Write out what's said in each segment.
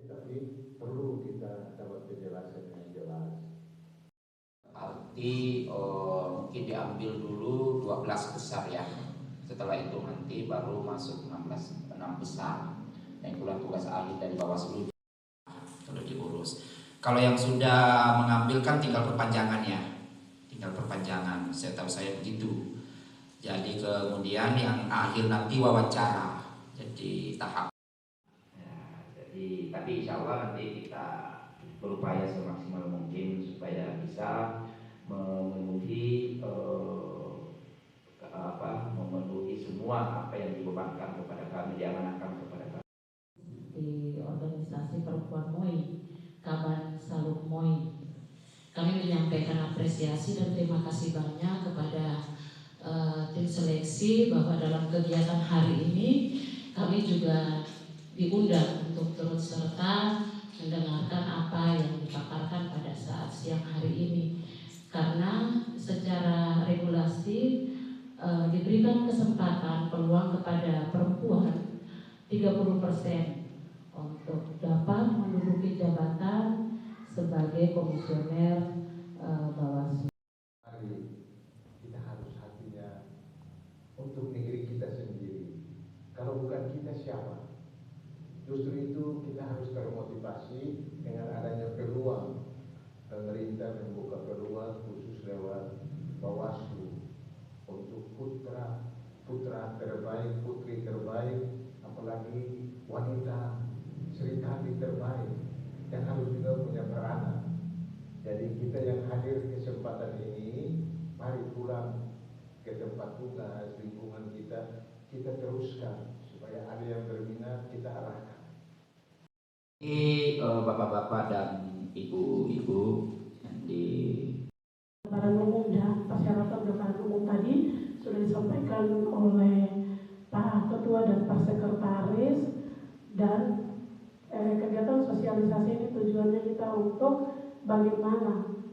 Tapi perlu kita dapat penjelasan yang jelas. Arti mungkin diambil dulu 12 besar ya. Setelah itu nanti baru masuk 6 besar. Dan itulah tugas ahli dari Bawaslu perlu diurus. Kalau yang sudah mengambil kan tinggal perpanjangannya. Tinggal perpanjangan, saya tahu saya begitu. Jadi kemudian yang akhir nanti wawancara. Jadi tahap. Ya, jadi tapi insya Allah nanti kita berupaya semaksimal mungkin supaya bisa memenuhi memenuhi semua apa yang dibebankan kepada kami, diamanahkan kepada kami. Di organisasi perempuan MOI, Kaban Saluk MOI, kami menyampaikan apresiasi dan terima kasih banyak kepada tim seleksi bahwa dalam kegiatan hari ini kami juga diundang untuk turut serta mendengarkan apa yang dipaparkan pada saat siang hari ini. Karena secara regulasi diberikan kesempatan peluang kepada perempuan 30% untuk dapat menduduki jabatan sebagai komisioner Bawaslu. Mari kita harus hatinya untuk negeri kita sendiri. Kalau bukan kita siapa? Justru itu kita harus termotivasi dengan adanya peluang. Pemerintah membuka peluang khusus lewat Bawaslu untuk putra terbaik, putri terbaik, apalagi wanita serikandi terbaik yang harus juga punya peranan. Jadi kita yang hadir kesempatan ini, mari pulang ke tempat tugas, lingkungan kita teruskan supaya ada yang berminat, kita arahkan. Ini bapak-bapak dan ibu-ibu yang di Gambaran umum dan persyaratan gambaran umum tadi sudah disampaikan oleh Pak Ketua dan Pak Sekretaris, dan kegiatan sosialisasi ini tujuannya kita untuk bagaimana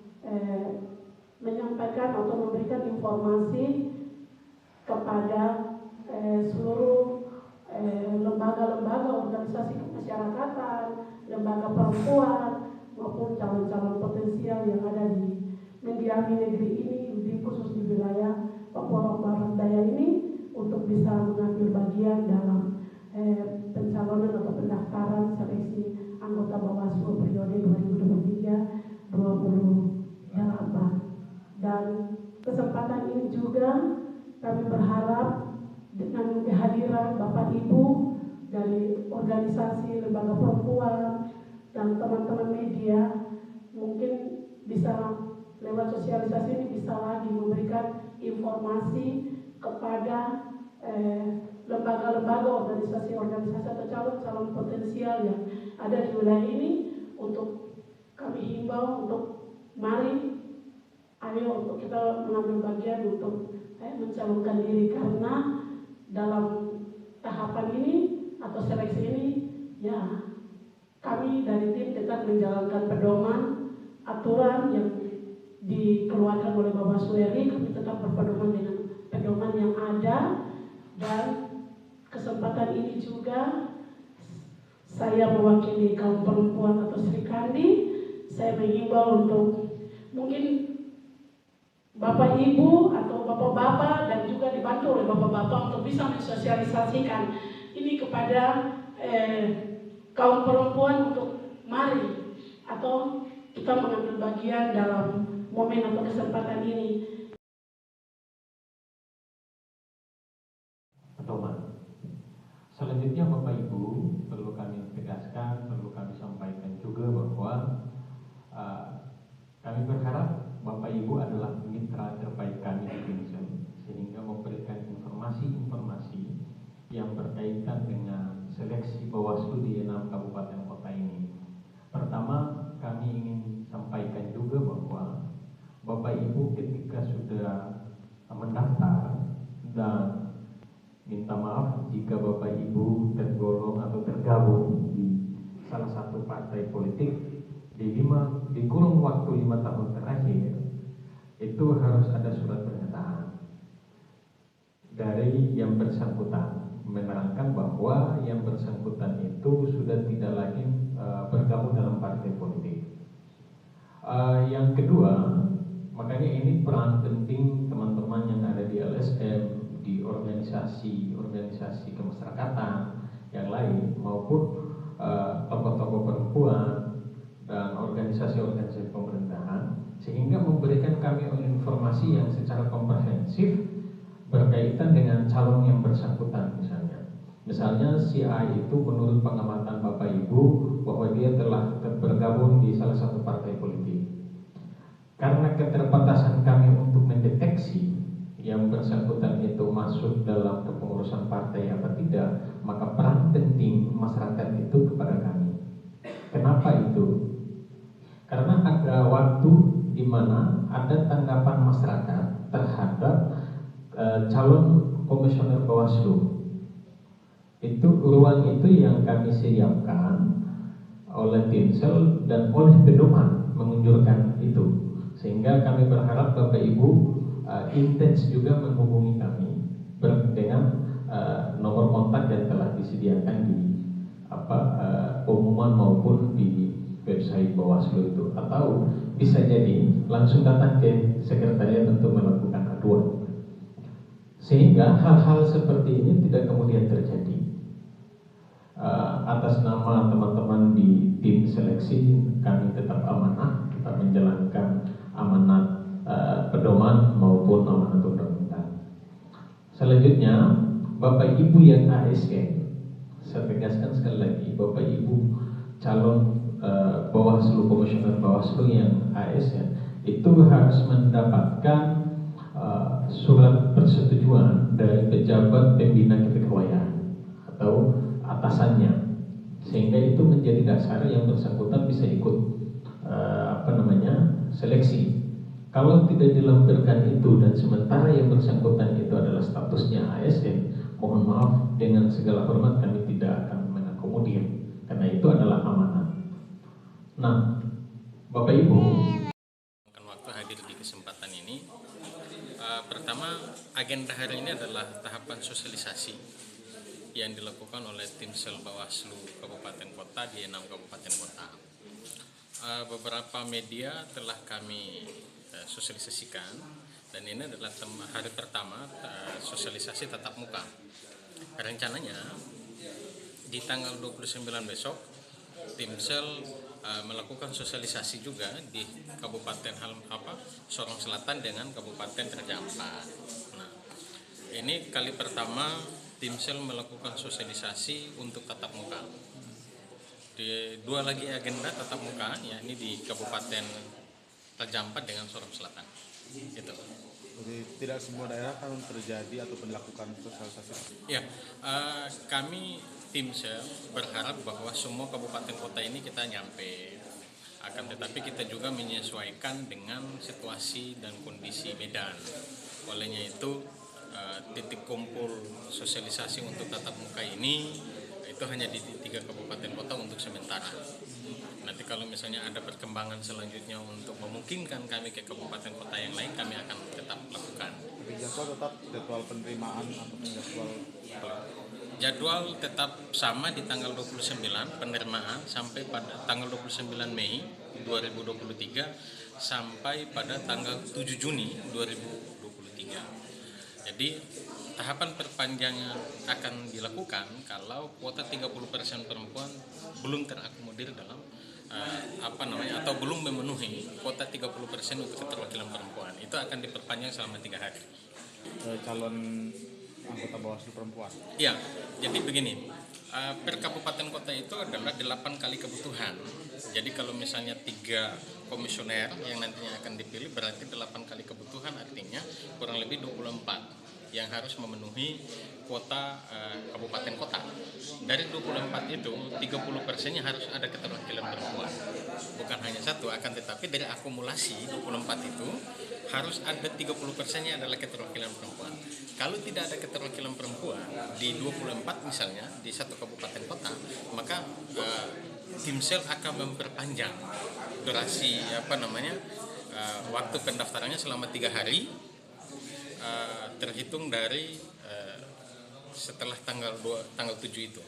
menyampaikan atau memberikan informasi kepada seluruh lembaga-lembaga organisasi kemasyarakatan, lembaga perempuan maupun calon-calon potensial yang ada di mendiami negeri ini, di khusus di wilayah Papua Barat Daya ini, untuk bisa mengambil bagian dalam pencalonan atau pendaftaran seleksi anggota Bawaslu periode 2023-2028. Dan kesempatan ini juga kami berharap dengan kehadiran Bapak Ibu dari organisasi lembaga perempuan dan teman-teman media, mungkin bisa lewat sosialisasi ini bisa lagi memberikan informasi kepada lembaga-lembaga, organisasi-organisasi atau calon-calon potensial yang ada di wilayah ini, untuk kami himbau untuk mari ayo untuk kita mengambil bagian untuk mencalonkan diri, karena dalam tahapan ini atau seleksi ini ya kami dari tim tetap menjalankan pedoman aturan yang dikeluarkan oleh Bawaslu RI. Kami tetap berpedoman dengan pedoman yang ada, dan kesempatan ini juga saya mewakili kaum perempuan atau Serikandi, saya mengimbau untuk mungkin Bapak Ibu atau Bapak-bapak, dan juga dibantu oleh Bapak-bapak untuk bisa mensosialisasikan ini kepada kaum perempuan untuk mari atau kita mengambil bagian dalam momen atau kesempatan ini. Pedoman. Selanjutnya Bapak Ibu, perlu kami tegaskan, perlu kami sampaikan juga bahwa kami berharap Bapak Ibu adalah mitra terbaik kami di Timsen, sehingga memberikan informasi-informasi yang berkaitan dengan seleksi Bawaslu di 6 kabupaten kota ini. Pertama, kami ingin sampaikan juga bahwa Bapak Ibu ketika sudah mendaftar, dan minta maaf jika Bapak Ibu tergolong atau tergabung di salah satu partai politik, di kurun waktu 5 tahun terakhir itu harus ada surat pernyataan dari yang bersangkutan menerangkan bahwa yang bersangkutan itu sudah tidak lagi Yang kedua, makanya ini peran penting teman-teman yang ada di LSM, di organisasi kemasyarakatan yang lain, maupun tokoh-tokoh perempuan dan organisasi-organisasi pemerintahan, sehingga memberikan kami informasi yang secara komprehensif berkaitan dengan calon yang bersangkutan. Misalnya si A itu menurut pengamatan Bapak Ibu bahwa dia telah bergabung di salah satu partai politik. Karena keterbatasan kami untuk mendeteksi yang bersangkutan itu masuk dalam kepengurusan partai apa tidak, maka peran penting masyarakat itu kepada kami. Kenapa itu? Karena ada waktu di mana ada tanggapan masyarakat terhadap calon komisioner Bawaslu. Itu ruang itu yang kami siapkan oleh Timsel dan oleh pedoman mengunjurkan itu, sehingga kami berharap Bapak Ibu intens juga menghubungi kami dengan nomor kontak yang telah disediakan di pengumuman maupun di website Bawaslu itu, atau bisa jadi langsung datang ke sekretariat untuk melakukan aduan, sehingga hal-hal seperti ini tidak kemudian terjadi. Atas nama teman-teman di tim seleksi, kami tetap amanah, tetap menjalankan amanat pedoman maupun amanat undang-undang. Selanjutnya, Bapak Ibu yang ASN, saya tegaskan sekali lagi, Bapak Ibu calon Bawaslu, komisioner Bawaslu yang ASN itu harus mendapatkan surat persetujuan dari pejabat pembina kepegawaian atau atasannya, sehingga itu menjadi dasar yang bersangkutan bisa ikut seleksi. Kalau tidak dilampirkan itu dan sementara yang bersangkutan itu adalah statusnya ASN, mohon maaf dengan segala hormat kami tidak akan mengakomodir, karena itu adalah amanat. Nah, Bapak Ibu, waktu hadir di kesempatan ini, pertama agenda hari ini adalah tahapan sosialisasi yang dilakukan oleh Timsel Bawaslu Kabupaten Kota di 6 kabupaten kota. Beberapa media telah kami sosialisasikan, dan ini adalah hari pertama sosialisasi tatap muka. Rencananya di tanggal 29 besok Timsel melakukan sosialisasi juga di Kabupaten Sorong Selatan dengan Kabupaten Raja Ampat. Nah, ini kali pertama Timsel melakukan sosialisasi untuk tatap muka. Di dua lagi agenda tatap muka, yakni di Kabupaten Raja Ampat dengan Sorong Selatan. Itu. Jadi tidak semua daerah kan terjadi atau melakukan sosialisasi. Ya, kami Timsel berharap bahwa semua kabupaten kota ini kita nyampe. Akan tetapi kita juga menyesuaikan dengan situasi dan kondisi Medan. Olehnya itu titik kumpul sosialisasi untuk tatap muka ini itu hanya di 3 kabupaten kota untuk sementara. Nanti kalau misalnya ada perkembangan selanjutnya untuk memungkinkan kami ke kabupaten kota yang lain, kami akan tetap lakukan. Jadwal penerimaan atau jadwal tetap sama di tanggal 29 penerimaan sampai pada tanggal 29 Mei 2023 sampai pada tanggal 7 Juni 2023. Jadi tahapan perpanjangan akan dilakukan kalau kuota 30% perempuan belum terakomodir dalam atau belum memenuhi kuota 30% untuk keterwakilan perempuan. Itu akan diperpanjang selama 3 hari. Calon anggota Bawaslu perempuan. Ya, jadi begini. Per kabupaten kota itu adalah 8 kali kebutuhan. Jadi kalau misalnya 3 komisioner yang nantinya akan dipilih, berarti 8 kali kebutuhan, artinya kurang lebih 24 yang harus memenuhi kuota kabupaten kota. Dari 24 itu 30%-nya harus ada keterwakilan perempuan. Bukan hanya satu, akan tetapi dari akumulasi 24 itu harus ada 30%-nya adalah keterwakilan perempuan. Kalau tidak ada keterwakilan perempuan di 24 misalnya di satu kabupaten kota, maka Timsel akan memperpanjang durasi waktu pendaftarannya selama 3 hari terhitung dari setelah tanggal 7 itu.